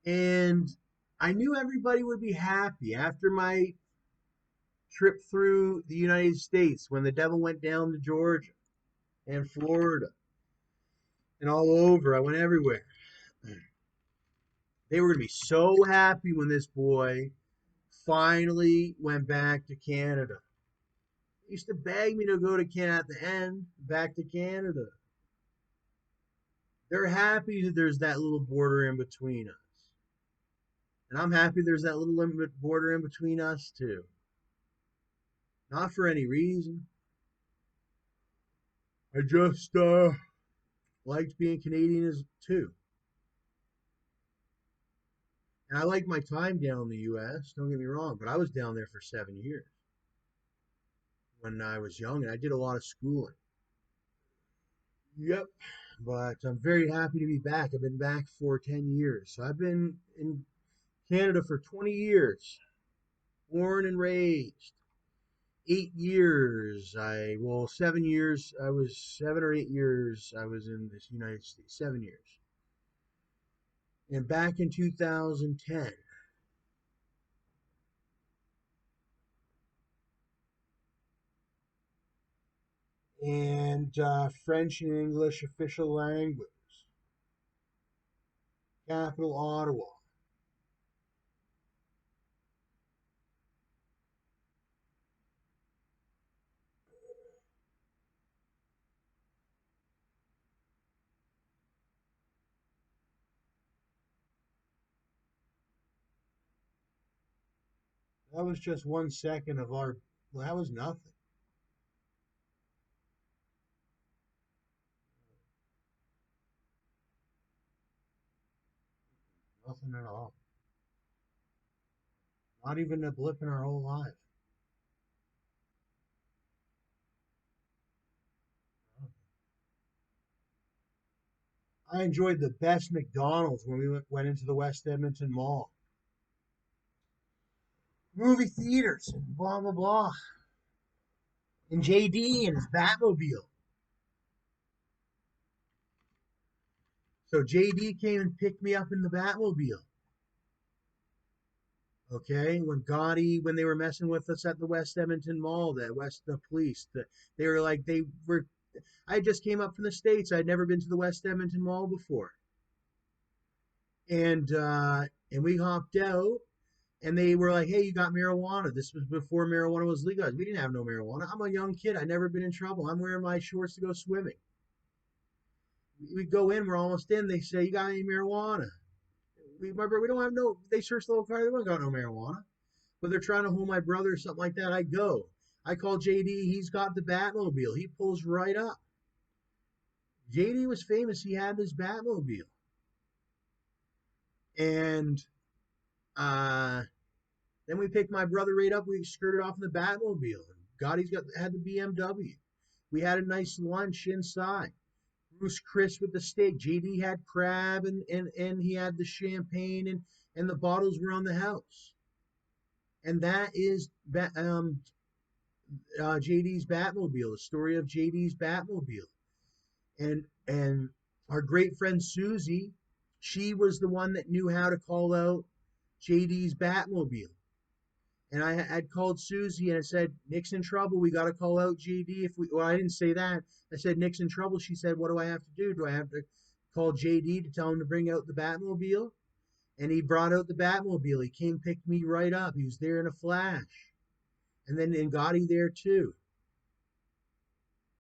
And I knew everybody would be happy after my trip through the United States when the devil went down to Georgia and Florida and all over. I went everywhere. They were going to be so happy when this boy finally went back to Canada. They used to beg me to go to Canada at the end, back to Canada. They're happy that there's that little border in between us. And I'm happy there's that little border in between us, too. Not for any reason. I just liked being Canadian as too. And I like my time down in the U.S., don't get me wrong, but I was down there for 7 years when I was young, and I did a lot of schooling. Yep. But I'm very happy to be back. I've been back for 10 years. So I've been in Canada for 20 years, born and raised. 8 years, 7 years, I was 7 or 8 years, I was in this United States, 7 years. And back in 2010, and French and English official language, capital Ottawa. That was just 1 second of our, well, that was nothing. Nothing at all. Not even a blip in our whole life. I enjoyed the best McDonald's when we went into the West Edmonton Mall. Movie theaters and blah, blah, blah. And JD and his Batmobile. So JD came and picked me up in the Batmobile. Okay, when they were messing with us at the West Edmonton Mall, the police, they were like they were. I just came up from the States. I'd never been to the West Edmonton Mall before, and we hopped out, and they were like, "Hey, you got marijuana?" This was before marijuana was legalized. We didn't have no marijuana. I'm a young kid. I never been in trouble. I'm wearing my shorts to go swimming. We go in. We're almost in. They say, "You got any marijuana?" We remember we don't have no. They searched the whole car. They don't got no marijuana. But they're trying to hold my brother or something like that. I go. I call JD. He's got the Batmobile. He pulls right up. JD was famous. He had his Batmobile, and uh, then we picked my brother right up. We skirted off in the Batmobile. Gotti's had the BMW. We had a nice lunch inside. Bruce Chris with the steak. JD had crab and he had the champagne and the bottles were on the house. And that is JD's Batmobile, the story of JD's Batmobile. And our great friend Susie, she was the one that knew how to call out JD's Batmobile. And I had called Susie and I said, "Nick's in trouble. We got to call out JD." If we, well, I didn't say that. I said, "Nick's in trouble." She said, "What do I have to do? Do I have to call JD to tell him to bring out the Batmobile?" And he brought out the Batmobile. He came, picked me right up. He was there in a flash. And then and Gotti there too.